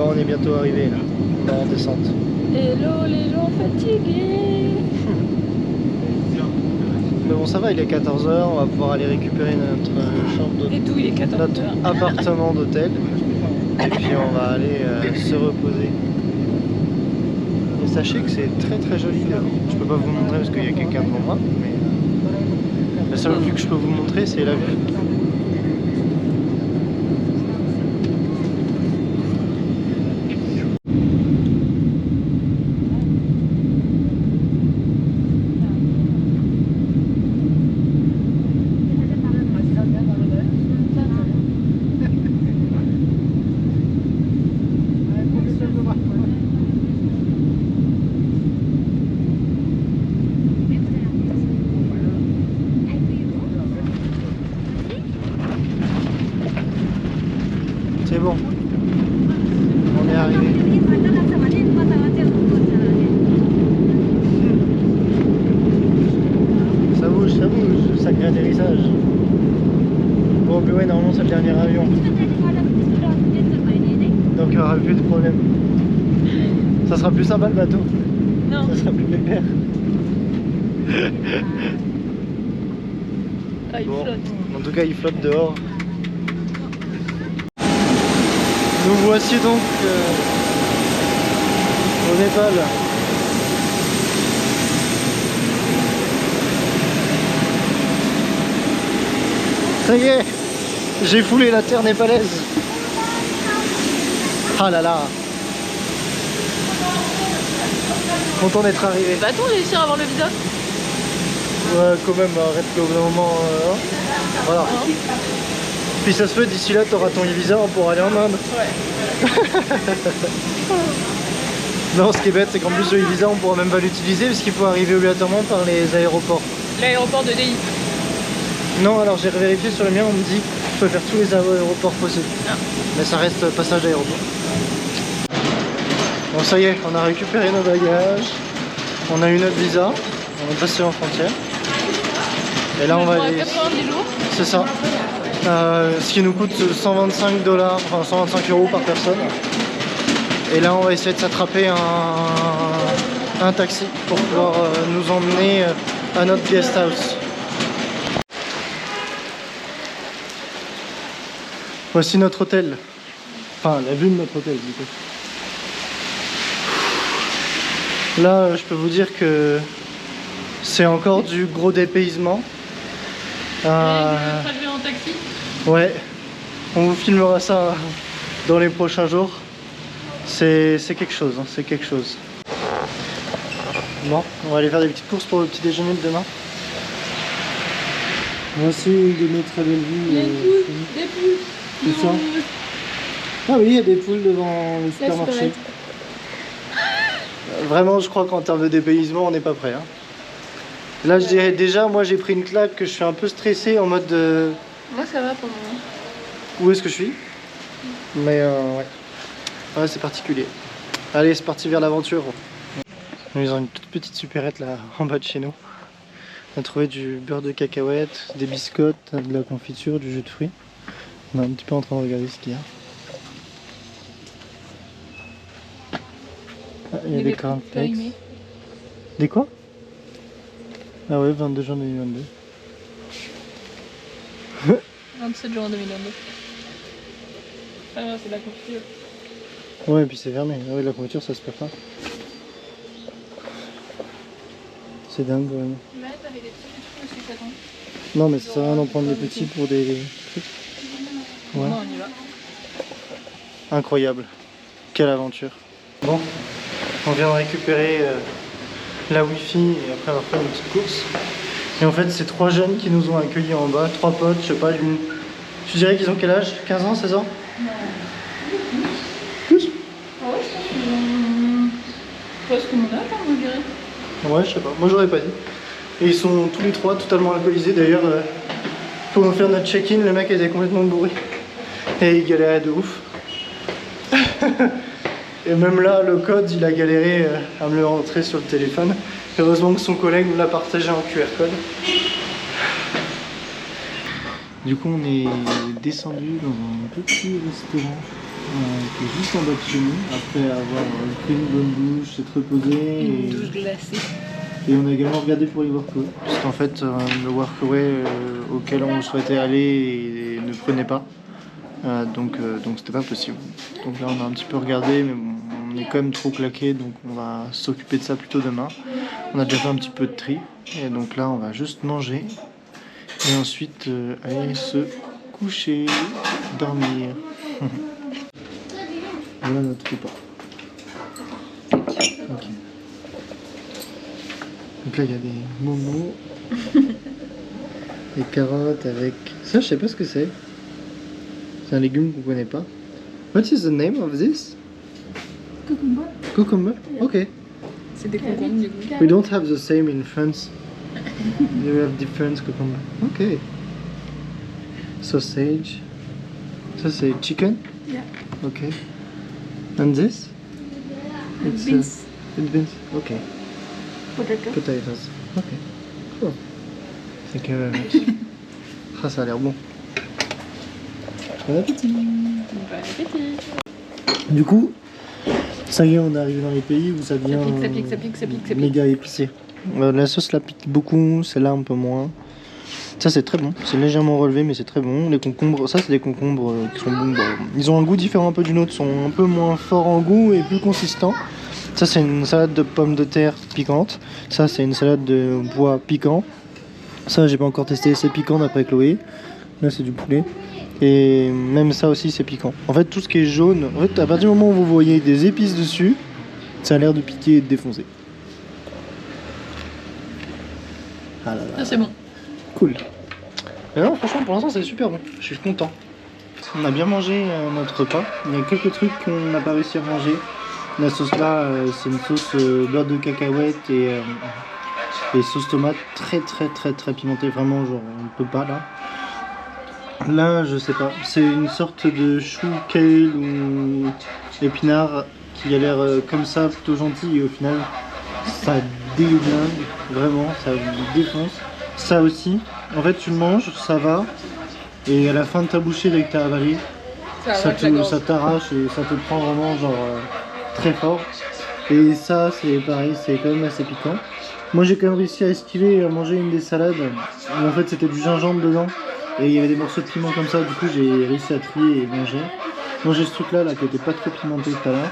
Bon, on est bientôt arrivé là, on est en descente. Hello les gens fatigués. Mais bon, ça va, il est 14 h, on va pouvoir aller récupérer notre chambre d'hôtel. Et d'où il est 14 notre h appartement d'hôtel. Et puis on va aller se reposer. Et sachez que c'est très très joli dehors. Je peux pas vous montrer parce qu'il y a quelqu'un devant moi, mais la seule vue que je peux vous montrer, c'est la vue. C'est bon, on est arrivé. Ça bouge, sacré atterrissage. Bon, mais ouais, normalement c'est le dernier avion. Donc il n'y aura plus de problème. Ça sera plus sympa le bateau. Non. Ça sera plus pépère. Ah, il Bon, flotte. en tout cas, il flotte dehors. Nous voici donc au Népal. Ça y est, j'ai foulé la terre népalaise. Ah là là. Content d'être arrivé. Va-t-on réussir à avoir le visa? Ouais, quand même, arrête le moment. Voilà. Puis ça se fait, d'ici là, tu auras ton e-visa pour aller en Inde. Ouais. Non, ce qui est bête, c'est qu'en plus, le e-visa, on pourra même pas l'utiliser parce qu'il faut arriver obligatoirement par les aéroports. L'aéroport de Delhi. Non, alors j'ai vérifié sur le mien, on me dit qu'il faut faire tous les aéroports possibles. Ah. Mais ça reste passage d'aéroport. Bon, ça y est, on a récupéré nos bagages. On a eu notre visa. On est passé en frontière. Et là, on va aller. 90 jours. C'est ça. Ce qui nous coûte 125 $, enfin 125 € par personne. Et là, on va essayer de s'attraper un taxi pour pouvoir nous emmener à notre guest house. Voici notre hôtel. Enfin, la vue de notre hôtel, du coup. Là, je peux vous dire que c'est encore du gros dépaysement. Trajet en taxi. Ouais, on vous filmera ça dans les prochains jours. C'est quelque chose, hein, c'est quelque chose. Bon, on va aller faire des petites courses pour le petit déjeuner de demain. Voici une de nos très belles vues. Des poules. Tout ça. Ah oui, il y a des poules devant le supermarché. Vraiment, je crois qu'en termes de dépaysement, on n'est pas prêt. Hein. Là, je dirais déjà, moi j'ai pris une claque que je suis un peu stressé en mode de... Moi, ça va pour le moment. Où est-ce que je suis? Mais ouais. Ouais, c'est particulier. Allez, c'est parti vers l'aventure. Ils ont une toute petite supérette là en bas de chez nous. On a trouvé du beurre de cacahuète, des biscottes, de la confiture, du jus de fruits. On est un petit peu en train de regarder ce qu'il y a. Ah, il y a des cornflakes. Des quoi? Ah ouais, 22 juin 2022. 27 jours en 2022. Ah non, c'est de la confiture. Ouais, et puis c'est fermé. Ah ouais, la confiture ça se perd pas. C'est dingue vraiment. Mais t'avais des petits aussi, ça tombe. Non, mais ça sert à rien d'en prendre des petits pour des trucs. Ouais. Non, on y va. Incroyable. Quelle aventure. Bon, on vient de récupérer la wifi et après on va faire une petite course. Et en fait, c'est 3 jeunes qui nous ont accueillis en bas. 3 potes, je sais pas, d'une... Tu dirais qu'ils ont quel âge? 15 ans, 16 ans? Plus? Ah ouais, je pense qu'ils ont... presque mon âge, on dirait. Ouais, je sais pas. Moi, j'aurais pas dit. Et ils sont tous les 3 totalement alcoolisés. D'ailleurs, pour nous faire notre check-in, le mec était complètement bourré. Et il galérait de ouf. Et même là, le code, il a galéré à me le rentrer sur le téléphone. Heureusement que son collègue nous l'a partagé en QR code. Du coup, on est descendu dans un petit restaurant qui est juste en bas de chez nous, après avoir pris une bonne douche, s'être reposé. Une douche glacée. Et on a également regardé pour les workaways. Puisqu'en fait, le workaway auquel on souhaitait aller ne prenait pas. Donc c'était pas possible. Donc là on a un petit peu regardé, mais bon, on est quand même trop claqué, donc on va s'occuper de ça plutôt demain. On a déjà fait un petit peu de tri, et donc là on va juste manger, et ensuite aller se coucher, dormir. Voilà notre repas. Ok. Donc là il y a des momos, des carottes avec... Ça je sais pas ce que c'est. C'est un légume qu'on connaît pas. What is the name of this? Cucumber. Cucumber? Ok. C'est des concombres du coup. We don't have the same in France. We have different cucumber. Ok. Sausage. Ça c'est chicken? Yeah. Ok. And this? Beans. It's beans. Ok. Potato. Potatoes. Ok. Cool. Thank you very much. Ah, ça a l'air bon. Bon appétit. Bon appétit. Du coup, ça y est, on est arrivé dans les pays où ça devient Ça pique. méga épicé. La sauce la pique beaucoup, celle-là un peu moins. Ça c'est très bon, c'est légèrement relevé mais c'est très bon. Les concombres, ça c'est des concombres qui sont bons. Bah, ils ont un goût différent un peu du nôtre, sont un peu moins forts en goût et plus consistants. Ça c'est une salade de pommes de terre piquante. Ça c'est une salade de pois piquant. Ça j'ai pas encore testé, c'est piquant d'après Chloé. Là c'est du poulet. Et même ça aussi c'est piquant. En fait tout ce qui est jaune, en fait à partir du moment où vous voyez des épices dessus, ça a l'air de piquer et de défoncer. Ah là là. Ah c'est bon. Cool. Mais non, franchement, pour l'instant, c'est super bon. Je suis content. On a bien mangé notre repas. Il y a quelques trucs qu'on n'a pas réussi à manger. La sauce là, c'est une sauce beurre de cacahuète et sauce tomate très pimentée. Vraiment, genre, on peut pas là. Là, je sais pas. C'est une sorte de chou kale ou épinard qui a l'air comme ça, plutôt gentil. Et au final, ça déglingue. Vraiment, ça défonce. Ça aussi, en fait tu le manges, ça va, et à la fin de ta bouchée dès que t'as avalé, ça t'arrache et ça te prend vraiment genre très fort. Et ça c'est pareil, c'est quand même assez piquant. Moi j'ai quand même réussi à esquiver et à manger une des salades où en fait c'était du gingembre dedans et il y avait des morceaux de piment comme ça, du coup j'ai réussi à trier et manger ce truc là qui était pas trop pimenté tout à l'heure.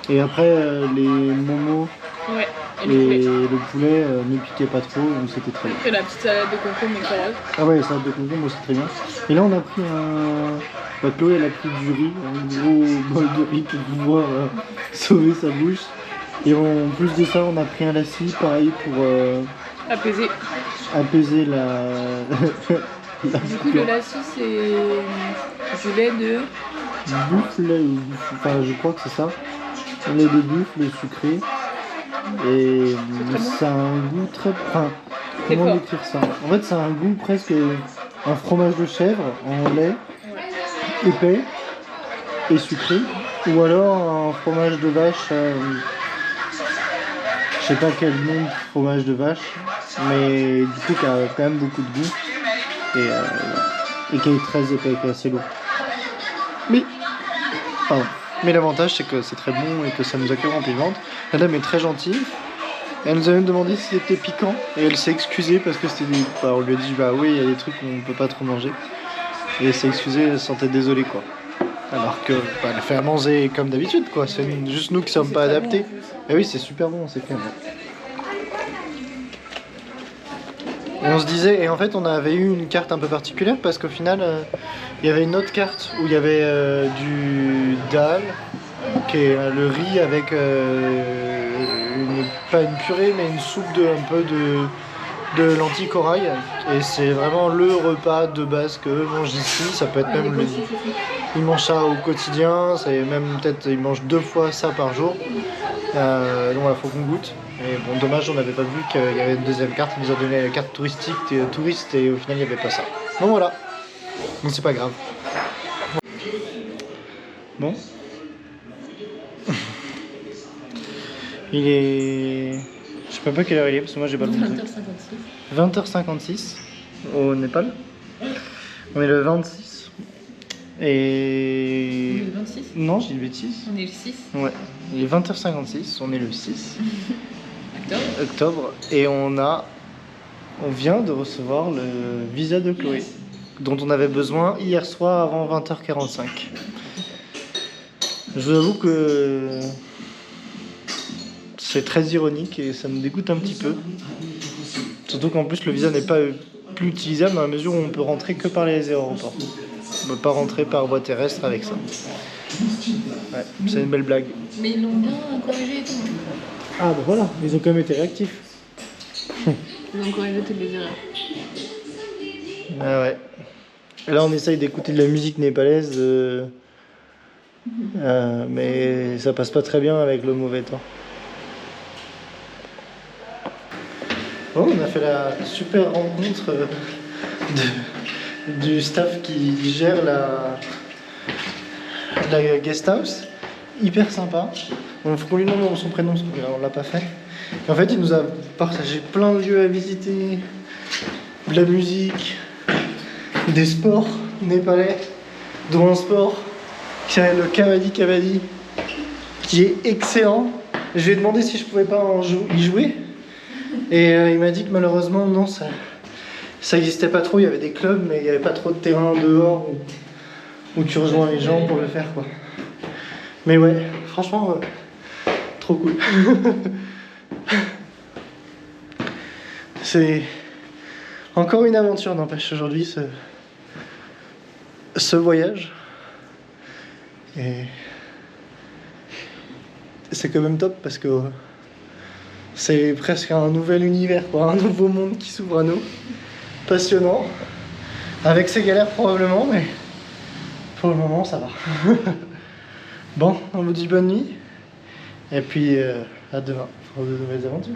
Et après les momos. Ouais. Et le poulet ne piquait pas trop, donc c'était très bien. Et la petite salade de concombre et carottes. Ah ouais, salade de concombre aussi très bien. Et là on a pris un... Bah, Chloé elle a pris du riz, un gros bol de riz pour pouvoir sauver sa bouche. Et en plus de ça on a pris un lassi, pareil pour apaiser la... Du coup le lassi c'est du lait de... buffle, enfin je crois que c'est ça. Un lait de buffle sucré. Et ça a un goût très... Enfin, comment décrire ça? En fait, ça a un goût presque un fromage de chèvre en lait, épais et sucré. Ou alors un fromage de vache, je sais pas quel nom de fromage de vache, mais du coup qui a quand même beaucoup de goût. Et qui est très épais, qui est assez lourd. Mais l'avantage c'est que c'est très bon et que ça nous a que rempli le ventre. La dame est très gentille. Elle nous a même demandé si c'était piquant et elle s'est excusée parce que c'était des... on lui a dit bah oui il y a des trucs qu'on peut pas trop manger. Et elle s'est excusée, elle se sentait désolée quoi. Alors que elle fait à manger comme d'habitude quoi, c'est juste nous qui sommes pas adaptés. Et oui c'est super bon, c'est clair. Et on se disait, et en fait on avait eu une carte un peu particulière parce qu'au final il y avait une autre carte où il y avait du dal, qui est le riz avec pas une purée mais une soupe un peu de lentilles corail. Et c'est vraiment le repas de base qu'eux mangent ici, ça peut être même ils mangent ça au quotidien, c'est même peut-être ils mangent 2 fois ça par jour. Donc voilà, faut qu'on goûte. Et bon, dommage, on n'avait pas vu qu'il y avait une deuxième carte. Il nous a donné la carte touristique, touriste, et au final, il n'y avait pas ça. Bon, voilà. Donc, c'est pas grave. Bon. Il est... Je sais pas quelle heure il est, parce que moi, j'ai pas le temps. 20h56 au Népal. On est le 26. On est Et... le 26. Non, j'ai une bêtise. On est le 6 Ouais, il est 20h56, on est le 6 octobre. octobre et on vient de recevoir le visa de Chloé dont on avait besoin hier soir avant 20h45. Je vous avoue que c'est très ironique et ça me dégoûte un petit peu. Surtout qu'en plus le visa n'est pas plus utilisable dans la mesure où on peut rentrer que par les aéroports. On ne peut pas rentrer par voie terrestre avec ça. Ouais, c'est une belle blague. Mais ils l'ont bien corrigé et tout. Ah bah voilà, ils ont quand même été réactifs. Ils ont corrigé toutes les erreurs. Ah ouais. Et là on essaye d'écouter de la musique népalaise, mais ça passe pas très bien avec le mauvais temps. Bon, on a fait la super rencontre du staff qui gère la guest house. Hyper sympa. Il faut qu'on lui demande son prénom parce qu'on l'a pas fait. Et en fait, il nous a partagé plein de lieux à visiter, de la musique, des sports népalais, dont un sport qui s'appelle le Kabaddi, qui est excellent. Je lui ai demandé si je pouvais pas y jouer. Et il m'a dit que malheureusement, non, ça n'existait pas trop. Il y avait des clubs, mais il n'y avait pas trop de terrain dehors où tu rejoins les gens pour le faire, quoi. Mais ouais, franchement, trop cool. C'est encore une aventure, n'empêche, aujourd'hui, ce voyage. Et c'est quand même top parce que c'est presque un nouvel univers, quoi, un nouveau monde qui s'ouvre à nous. Passionnant. Avec ses galères probablement, mais pour le moment, ça va. Bon, on vous dit bonne nuit. Et puis à demain pour de nouvelles aventures.